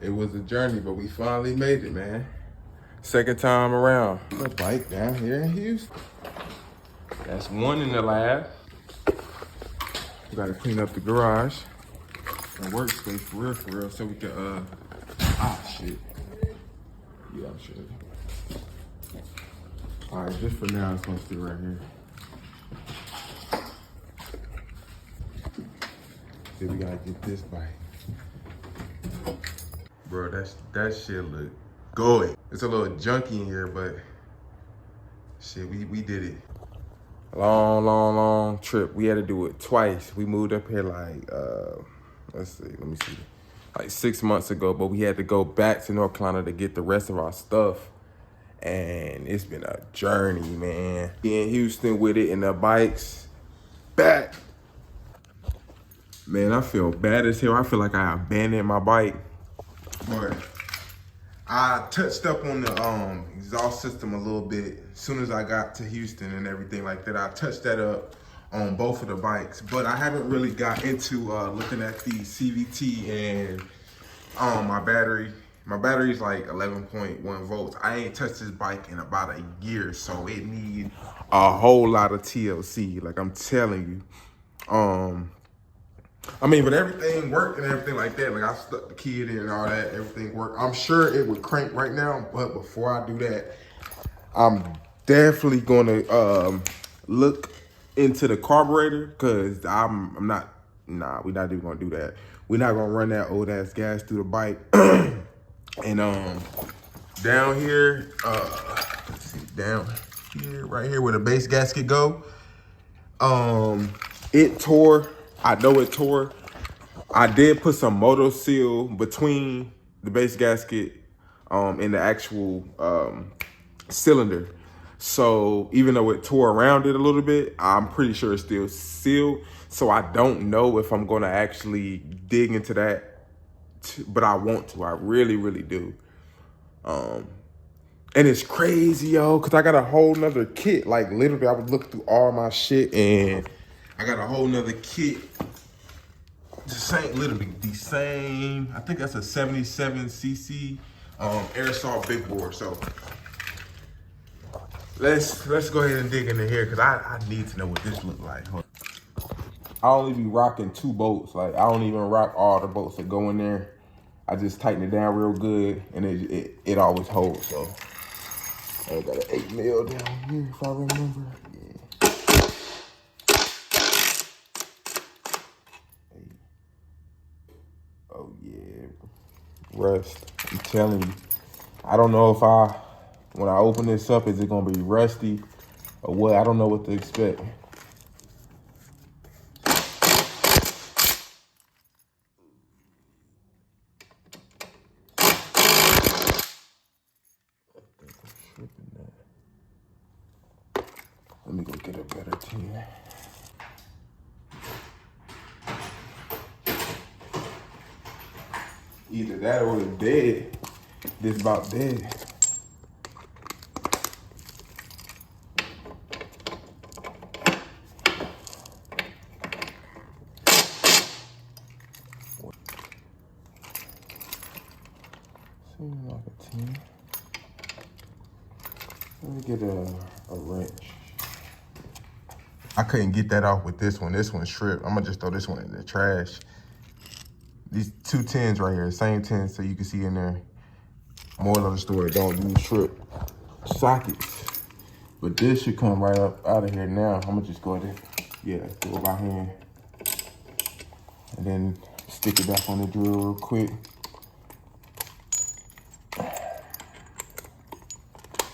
It was a journey, but we finally made it, man. Second time around. A bike down here in Houston. That's one in the lab. We gotta clean up the garage and workspace for real, so we can, shit. Yeah, I'm sure. All right, just for now, it's gonna stay right here. Then we gotta get this bike. Bro, that shit look good. It's a little junky in here, but shit, we did it. Long trip. We had to do it twice. We moved up here like, let me see. Like 6 months ago, but we had to go back to North Carolina to get the rest of our stuff. And it's been a journey, man. In Houston with it and the bikes back. Man, I feel bad as hell. I feel like I abandoned my bike. But I touched up on the exhaust system a little bit as soon as I got to Houston and everything like that. I touched that up on both of the bikes, but I haven't really got into looking at the CVT and my battery. My battery's like 11.1 volts. I ain't touched this bike in about a year, so it needs a whole lot of TLC. Like I'm telling you. I mean, but everything worked and everything like that. Like I stuck the key in and all that, everything worked. I'm sure it would crank right now, but before I do that, I'm definitely gonna look into the carburetor, cause we're not even gonna do that. We're not gonna run that old ass gas through the bike. And down here, let's see, down here, right here where the base gasket go, it tore. I know it tore. I did put some motor seal between the base gasket and the actual cylinder. So even though it tore around it a little bit, I'm pretty sure it's still sealed. So I don't know if I'm gonna actually dig into that, but I want to. I really, really do. And it's crazy, yo, cause I got a whole nother kit. Like literally, I would look through all my shit and I got a whole nother kit. Literally the same. I think that's a 77cc airsoft big bore. So let's go ahead and dig into here, cause I need to know what this look like. I only be rocking 2 bolts. Like I don't even rock all the bolts that go in there. I just tighten it down real good, and it always holds. So I got an 8 mil down here, if I remember. Yeah. Oh yeah, rust. I'm telling you. I don't know if when I open this up, is it gonna be rusty or what? I don't know what to expect. Let me go get a better tin. Either that or it's dead. This about dead. Seems like a tin. Let me get a wrench. I couldn't get that off with this one. This one's stripped. I'm gonna just throw this one in the trash. These 2 tins right here, same tins, so you can see in there. Moral of the story, don't use strip sockets. But this should come right up out of here now. I'm gonna just go ahead and, do it by hand. And then stick it back on the drill real quick.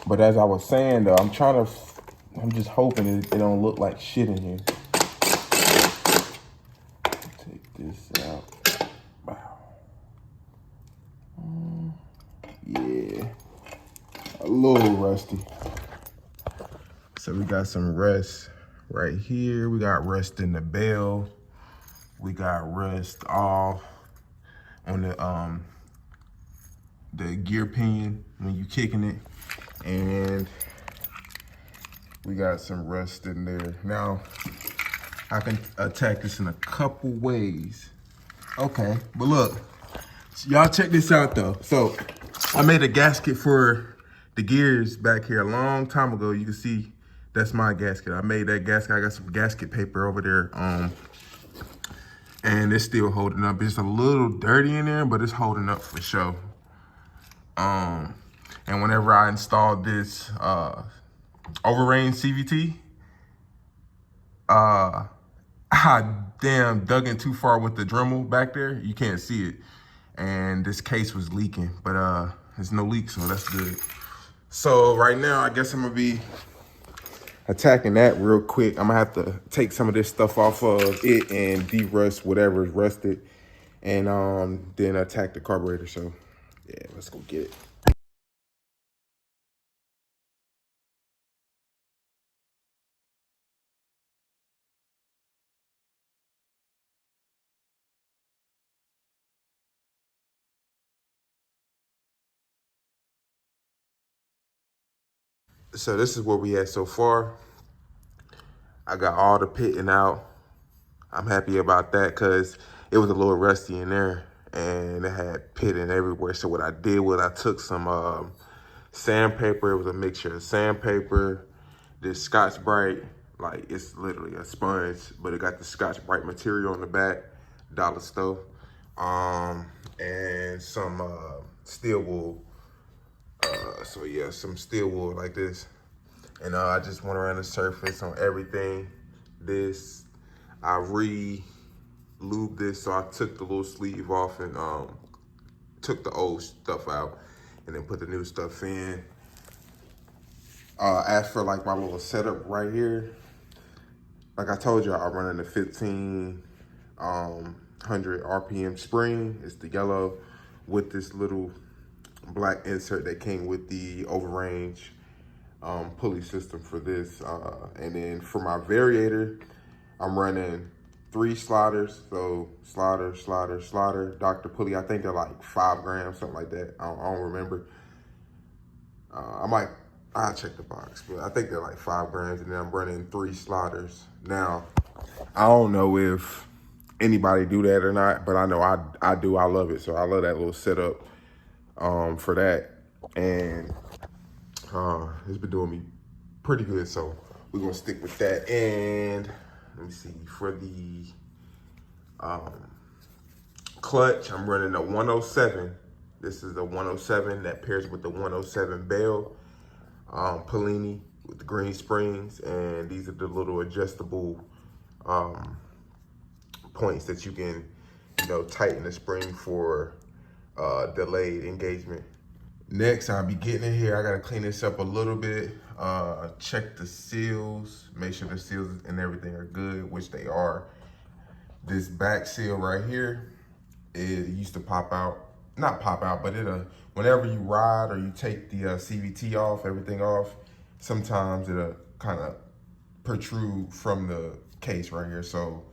But as I was saying though, I'm just hoping it don't look like shit in here. Take this out. Wow. Yeah, a little rusty. So we got some rust right here. We got rust in the bell. We got rust off on the gear pinion when you kicking it. And we got some rust in there. Now, I can attack this in a couple ways. Okay, but look, Y'all check this out though. So I made a gasket for the gears back here a long time ago. You can see that's my gasket. I made that gasket. I got some gasket paper over there. And it's still holding up. It's a little dirty in there, but it's holding up for sure. And whenever I installed this overrange CVT, I damn dug in too far with the Dremel back there. You can't see it. And this case was leaking, but there's no leak, so that's good. So right now, I guess I'm gonna be attacking that real quick. I'm gonna have to take some of this stuff off of it and de-rust whatever is rusted, and then attack the carburetor. So yeah, let's go get it. So this is where we at so far. I got all the pitting out. I'm happy about that because it was a little rusty in there and it had pitting everywhere. So what I did was I took some sandpaper. It was a mixture of sandpaper, this Scotch Brite, like it's literally a sponge, but it got the Scotch Brite material on the back, dollar store, and some steel wool. So yeah, some steel wool like this. And I just went around the surface on everything. This, I re-lubed this, so I took the little sleeve off and took the old stuff out and then put the new stuff in. As for like my little setup right here, like I told you, I'm running the 1500 RPM spring. It's the yellow with this little black insert that came with the overrange pulley system for this. And then for my variator, I'm running 3 sliders. So slider, slider, slider, Dr. Pulley. I think they're like 5 grams, something like that. I don't remember. I'll check the box, but I think they're like 5 grams, and then I'm running 3 sliders. Now, I don't know if anybody do that or not, but I know I do. I love it. So I love that little setup for that. And it's been doing me pretty good. So we're gonna stick with that. And let me see, for the clutch, I'm running a 107. This is the 107 that pairs with the 107 bell. Polini with the green springs, and these are the little adjustable points that you can, tighten the spring for delayed engagement. Next, I'll be getting in here. I gotta clean this up a little bit, check the seals, make sure the seals and everything are good, which they are. This back seal right here, it used to pop out. Not pop out, but whenever you ride or you take the CVT off, everything off, sometimes it'll kind of protrude from the case right here. So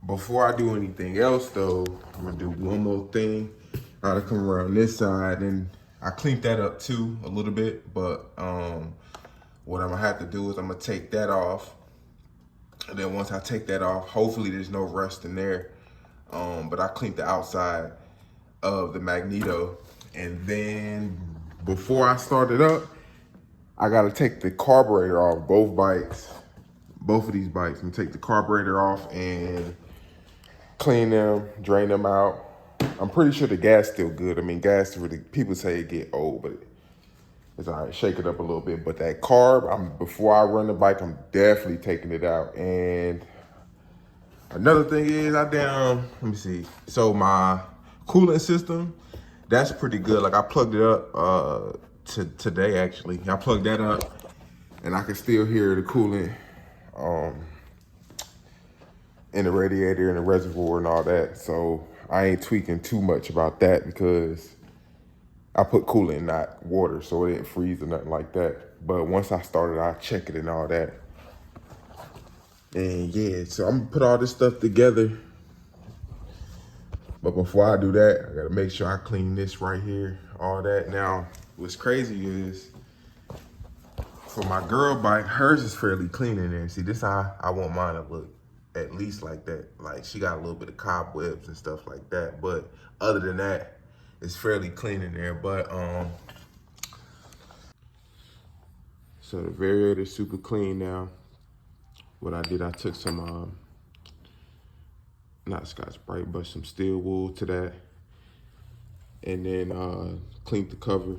before I do anything else though, I'm gonna do one more thing. I gotta come around this side, and I cleaned that up too a little bit, but what I'm gonna have to do is I'm gonna take that off. And then once I take that off, hopefully there's no rust in there. But I cleaned the outside of the magneto, and then before I start it up, I gotta take the carburetor off both of these bikes. I'm gonna take the carburetor off and clean them, drain them out. I'm pretty sure the gas still good. I mean, gas really, people say it get old, but it's all right, shake it up a little bit. But that carb, before I run the bike, I'm definitely taking it out. And another thing is let me see. So my coolant system, that's pretty good. Like I plugged it up today actually. I plugged that up and I can still hear the coolant in the radiator and the reservoir and all that. So I ain't tweaking too much about that because I put coolant in, not water, so it didn't freeze or nothing like that. But once I started, I check it and all that. And yeah, so I'm gonna put all this stuff together. But before I do that, I gotta make sure I clean this right here, all that. Now, what's crazy is, for my girl bike, hers is fairly clean in there. See, this how I want mine to look. at least like that. Like she got a little bit of cobwebs and stuff like that. But other than that, it's fairly clean in there. But so the variator's super clean now. What I did, I took some not Scotch-Brite, but some steel wool to that. And then cleaned the cover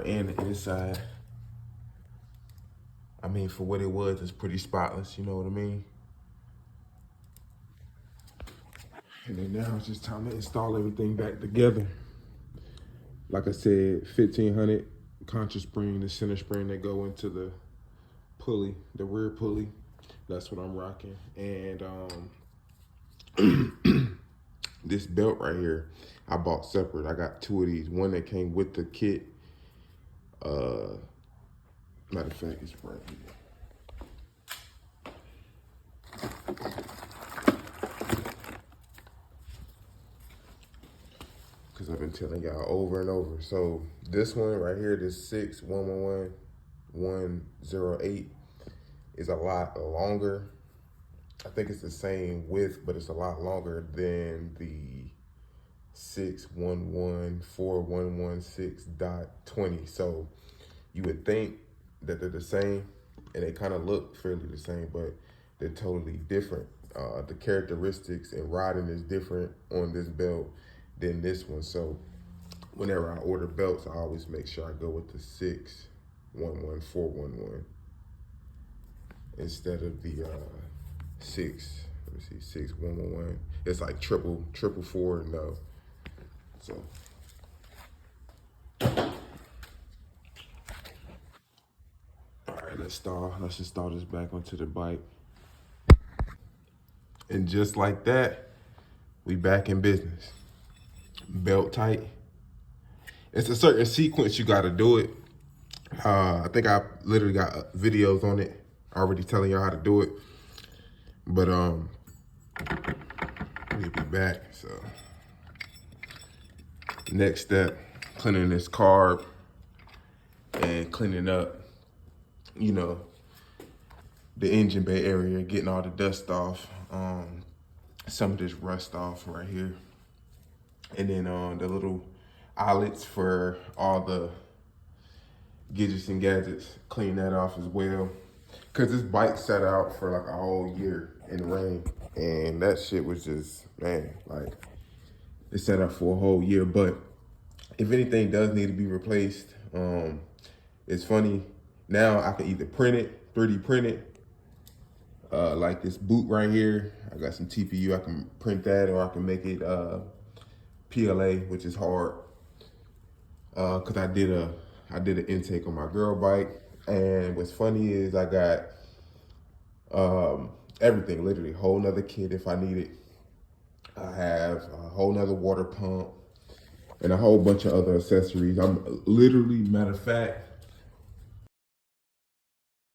and the inside. I mean, for what it was, it's pretty spotless, you know what I mean? And then now it's just time to install everything back together. Like I said, 1500 contra spring, the center spring that go into the pulley, the rear pulley. That's what I'm rocking. And this belt right here, I bought separate. I got two of these. One that came with the kit. Matter of fact, it's right here. Because I've been telling y'all over and over. So this one right here, this 6111108 is a lot longer. I think it's the same width, but it's a lot longer than the 6114116.20. So you would think that they're the same, and they kind of look fairly the same, but they're totally different. The characteristics and riding is different on this belt than this one. So whenever I order belts, I always make sure I go with the 6114111 instead of the 6111. It's like triple four, no. So all right, let's install this back onto the bike. And just like that, we back in business. Belt tight. It's a certain sequence you gotta do it. I think I literally got videos on it already telling y'all how to do it. But we'll be back. So next step, cleaning this carb and cleaning up, you know, the engine bay area, getting all the dust off, some of this rust off right here. And then the little eyelets for all the gadgets and gadgets, clean that off as well. Cause this bike sat out for like a whole year in the rain, and that shit was just, man, like it sat out for a whole year. But if anything does need to be replaced, it's funny, now I can either print it, 3D print it, like this boot right here. I got some TPU, I can print that, or I can make it PLA, which is hard. Cause I did an intake on my girl bike, and what's funny is I got everything, literally a whole nother kit if I need it. I have a whole nother water pump and a whole bunch of other accessories. I'm literally, matter of fact,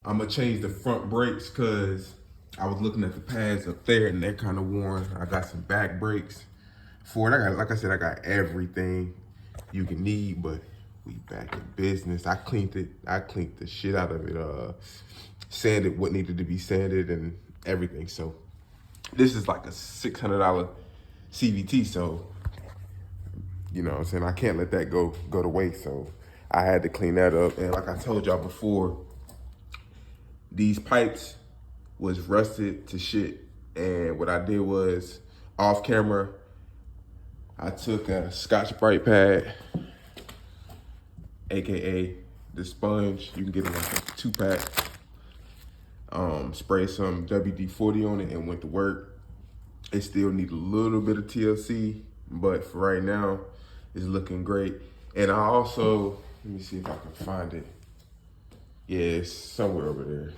I'm gonna change the front brakes because I was looking at the pads up there and they're kind of worn. I got some back brakes for it. I got, like I said, I got everything you can need, but we back in business. I cleaned it. I cleaned the shit out of it. Sanded what needed to be sanded and everything. So this is like a $600 CVT. So, you know what I'm saying? I can't let that go to waste. So I had to clean that up. And like I told y'all before, these pipes was rusted to shit. And what I did was, off camera, I took a Scotch-Brite pad, AKA the sponge. You can get it like a 2-pack. Sprayed some WD-40 on it and went to work. It still need a little bit of TLC, but for right now, it's looking great. And I also, let me see if I can find it. Yeah, it's somewhere over there.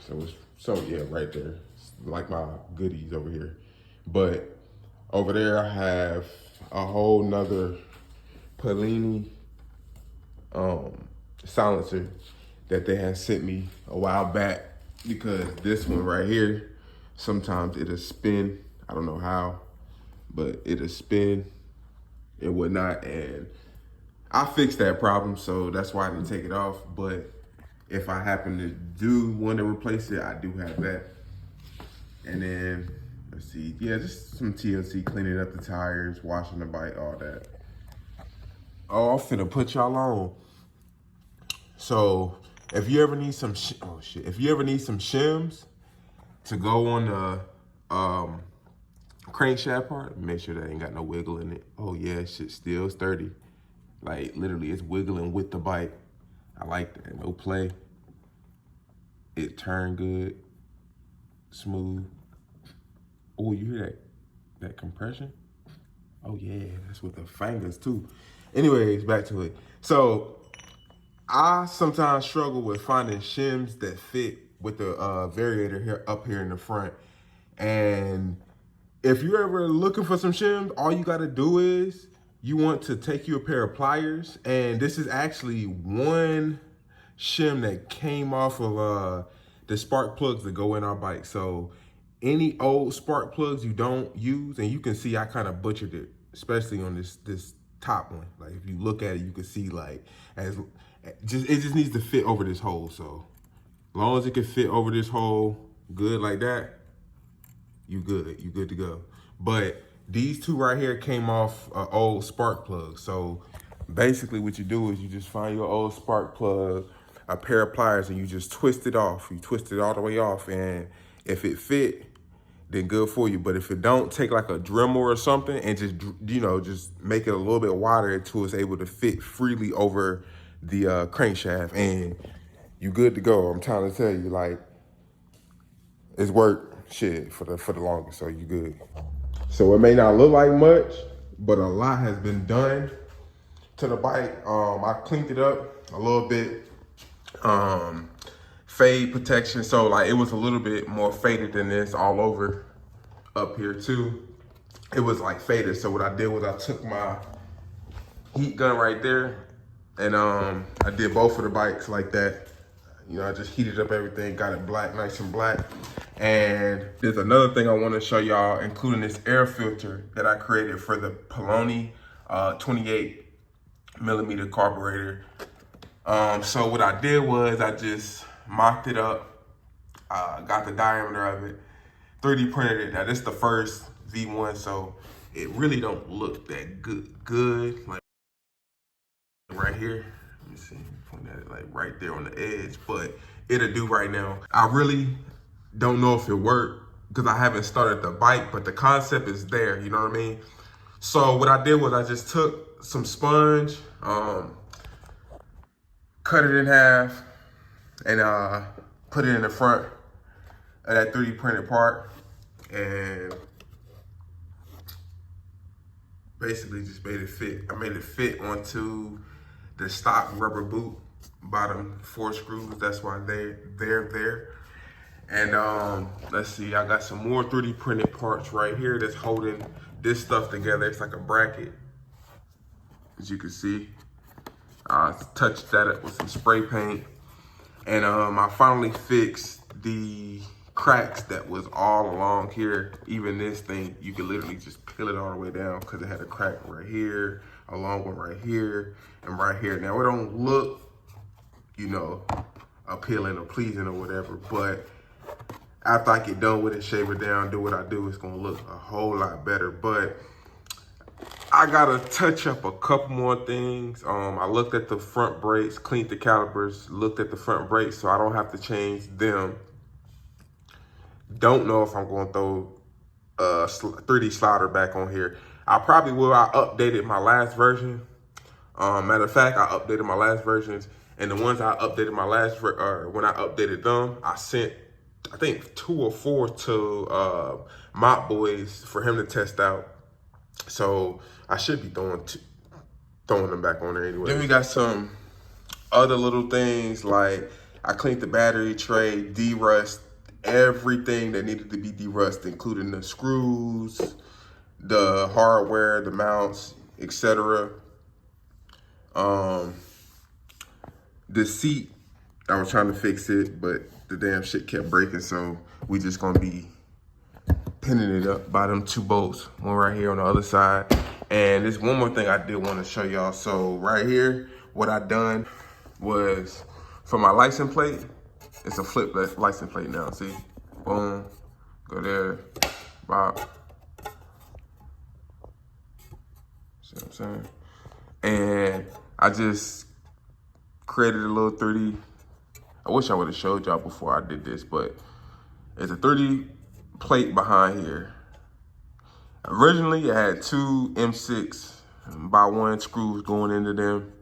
Yeah, right there. It's like my goodies over here. But over there, I have a whole nother Polini silencer that they had sent me a while back, because this one right here, sometimes it'll spin. I don't know how, but it'll spin and whatnot. And I fixed that problem, so that's why I didn't take it off. But if I happen to do want to replace it, I do have that. And then, let's see, yeah, just some TLC, cleaning up the tires, washing the bike, all that. Oh, I'm finna put y'all on. So, if you ever need some, if you ever need some shims to go on the crankshaft part, make sure that ain't got no wiggle in it. Oh yeah, shit still sturdy. Like literally, it's wiggling with the bike. I like that. No play. It turned good, smooth. Oh, you hear that compression? Oh yeah, that's with the fingers too. Anyways, back to it. So I sometimes struggle with finding shims that fit with the variator here up here in the front. And if you're ever looking for some shims, all you gotta do is you want to take you a pair of pliers, and this is actually one shim that came off of the spark plugs that go in our bike. So any old spark plugs you don't use, and you can see I kind of butchered it, especially on this top one. Like if you look at it, you can see like it just needs to fit over this hole. So as long as it can fit over this hole, good like that, you good to go. But these two right here came off old spark plugs. So basically what you do is you just find your old spark plug, a pair of pliers, and you just twist it off. You twist it all the way off, and if it fit, then good for you. But if it don't, take like a Dremel or something and just, just make it a little bit wider until it's able to fit freely over the crankshaft, and you good to go. I'm trying to tell you, like, it's worked shit for the longest, so you good. So it may not look like much, but a lot has been done to the bike. I cleaned it up a little bit. Fade protection, so like it was a little bit more faded than this all over up here too. It was like faded. So what I did was I took my heat gun right there, and I did both of the bikes like that. I just heated up everything, got it black, nice and black. And there's another thing I want to show y'all, including this air filter that I created for the Poloni 28 millimeter carburetor. So what I did was I just mocked it up, got the diameter of it, 3D printed it. Now this is the first V1, so it really don't look that good. Like right here, let me see, point at it like right there on the edge, but it'll do right now. I really don't know if it worked because I haven't started the bike, but the concept is there, you know what I mean? So what I did was I just took some sponge, cut it in half, and put it in the front of that 3D printed part, and basically just made it fit. I made it fit onto the stock rubber boot bottom 4 screws. That's why they're there. And let's see, I got some more 3D printed parts right here that's holding this stuff together. It's like a bracket, as you can see. I touched that up with some spray paint. And I finally fixed the cracks that was all along here. Even this thing, you could literally just peel it all the way down because it had a crack right here, a long one right here, and right here. Now it don't look, appealing or pleasing or whatever, but after I get done with it, shave it down, do what I do, it's gonna look a whole lot better. But I gotta touch up a couple more things. I looked at the front brakes, cleaned the calipers, looked at the front brakes so I don't have to change them. Don't know if I'm gonna throw a 3D slider back on here. I probably will. I updated my last version. Matter of fact, I updated my last versions, and the ones I updated when I updated them, I sent, I think 2 or 4 to Mop Boys for him to test out. So I should be throwing them back on there anyway. Then we got some other little things, like I cleaned the battery tray, de-rust everything that needed to be de-rust, including the screws, the hardware, the mounts, etc. The seat, I was trying to fix it, but the damn shit kept breaking, so we just gonna be pinning it up by them 2 bolts, one right here on the other side. And there's one more thing I did want to show y'all. So right here, what I done was for my license plate, it's a flip license plate now, see? Boom, Go there, bop. See what I'm saying? And I just created a little 3D. I wish I would have showed y'all before I did this, but it's a 3D plate behind here. Originally, it had two M6 by 1 screws going into them,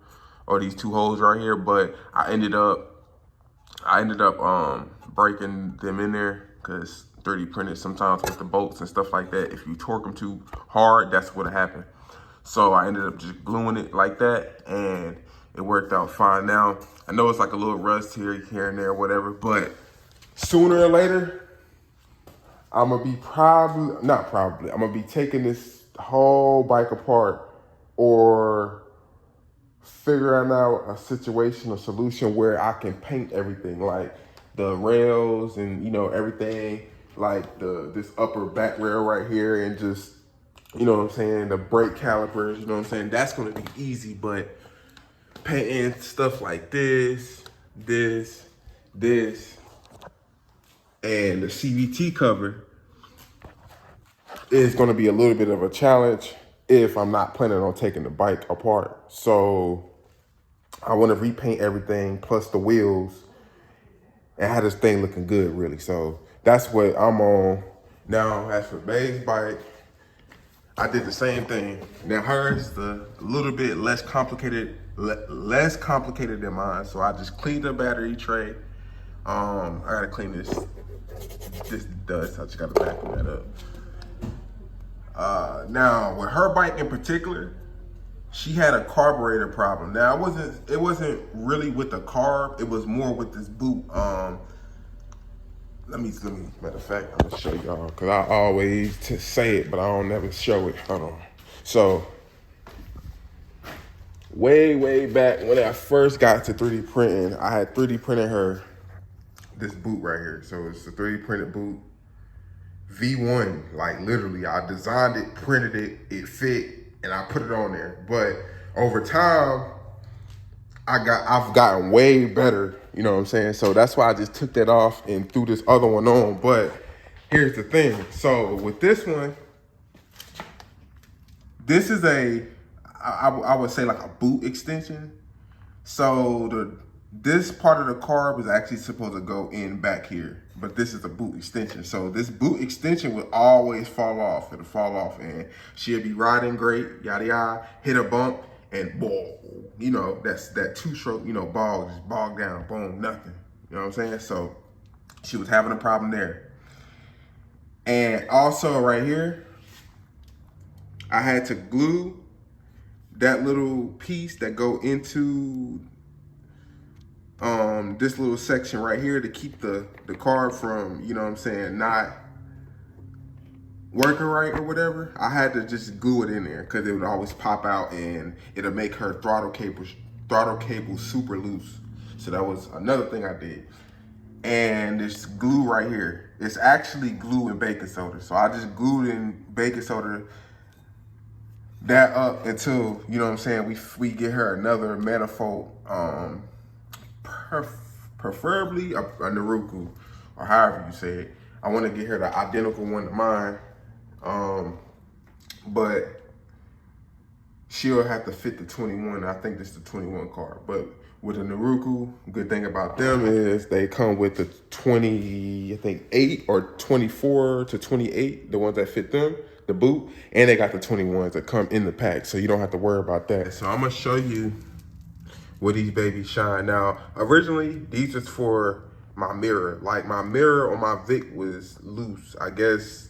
or these 2 holes right here, but I ended up breaking them in there because 3D printed sometimes with the bolts and stuff like that. If you torque them too hard, that's what happened. So I ended up just gluing it like that, and it worked out fine. Now, I know it's like a little rust here and there, whatever, but sooner or later, I'm gonna be I'm gonna be taking this whole bike apart or figuring out a situation, a solution where I can paint everything, like the rails and, you know, everything, like this upper back rail right here, and just, you know what I'm saying, the brake calipers, you know what I'm saying, that's gonna be easy. But painting stuff like this, and the CVT cover is gonna be a little bit of a challenge if I'm not planning on taking the bike apart. So I wanna repaint everything plus the wheels and have this thing looking good, really. So that's what I'm on. Now, as for Bae's bike, I did the same thing. Now hers is a little bit less complicated than mine. So I just cleaned the battery tray. I gotta clean this dust. I just gotta vacuum that up. Now with her bike in particular, she had a carburetor problem. Now it wasn't really with the carb. It was more with this boot. Let me, matter of fact, I'm gonna show y'all, because I always say it, but I don't never show it. Hold on. So, way back when I first got to 3D printing, I had 3D printed her this boot right here. So it's a 3D printed boot, V1, like literally. I designed it, printed it, it fit, and I put it on there. But over time, I've gotten way better, you know what I'm saying? So that's why I just took that off and threw this other one on. But here's the thing. So with this one, this is I would say like a boot extension. So this part of the carb is actually supposed to go in back here, but this is a boot extension. So this boot extension will always fall off. It'll fall off and she'll be riding great, yada yada, hit a bump, and boom, you know, that's that 2-stroke, you know, just bog down, boom, nothing. You know what I'm saying? So she was having a problem there. And also right here, I had to glue that little piece that go into this little section right here to keep the carb from, you know what I'm saying, not working right or whatever. I had to just glue it in there because it would always pop out and it'll make her throttle cable super loose. So that was another thing I did. And this glue right here, it's actually glue and baking soda. So I just glued in baking soda that up until, you know what I'm saying, we get her another manifold, preferably a Naruku, or however you say it. I want to get her the identical one to mine. But she'll have to fit the 21. I think this is the 21 car. But with the Naruku, good thing about them is they come with the 20, I think 8 or 24 to 28, the ones that fit them, the boot, and they got the 21s that come in the pack, so you don't have to worry about that. So I'm gonna show you where these babies shine. Now, originally, these was for my mirror. Like my mirror on my Vic was loose. I guess,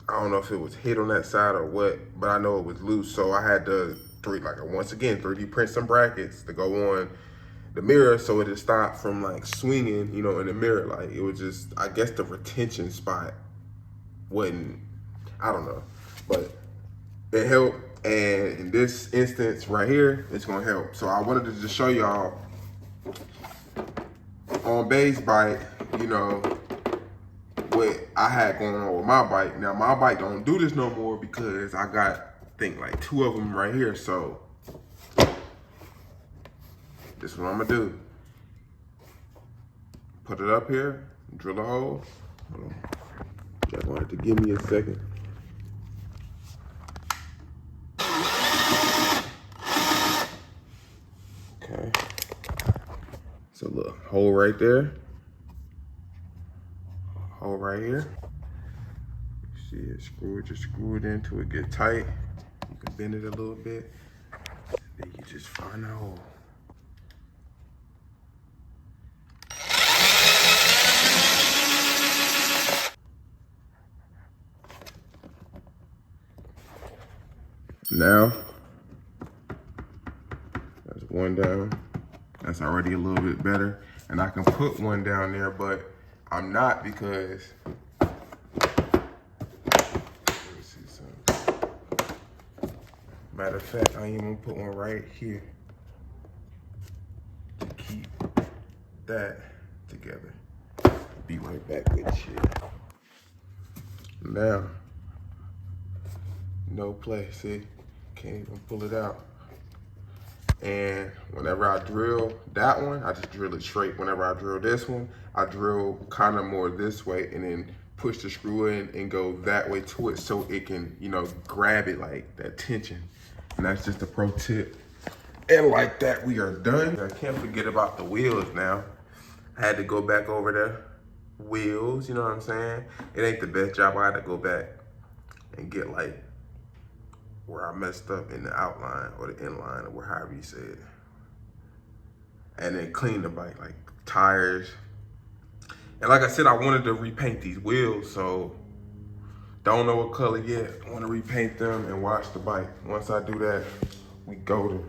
I don't know if it was hit on that side or what, but I know it was loose. So I had to, once again, 3D print some brackets to go on the mirror so it'd stop from like swinging, you know, in the mirror. Like it was just, I guess the retention spot wasn't, I don't know, but it helped. And in this instance right here, it's gonna help. So I wanted to just show y'all on Bae's bike, you know, what I had going on with my bike. Now my bike don't do this no more because I got, I think like 2 of them right here. So this is what I'm gonna do. Put it up here, drill a hole. Hold on. Y'all gonna have to give me a second. Okay. So look, hole right there. Hole right here. See it, just screw it in till it get tight. You can bend it a little bit. Then you just find the hole. Now, that's one down. That's already a little bit better. And I can put one down there, but I'm not because, let me see something. Matter of fact, I even put one right here to keep that together. Be right back with you. Now, no play, see? Can't even pull it out. And whenever I drill that one, I just drill it straight. Whenever I drill this one, I drill kind of more this way and then push the screw in and go that way to it so it can, you know, grab it like that tension. And that's just a pro tip. And like that, we are done. I can't forget about the wheels now. I had to go back over the wheels, you know what I'm saying? It ain't the best job. I had to go back and get like where I messed up in the outline or the inline or however you say it. And then clean the bike, like tires. And like I said, I wanted to repaint these wheels, so don't know what color yet. I want to repaint them and wash the bike. Once I do that, we go to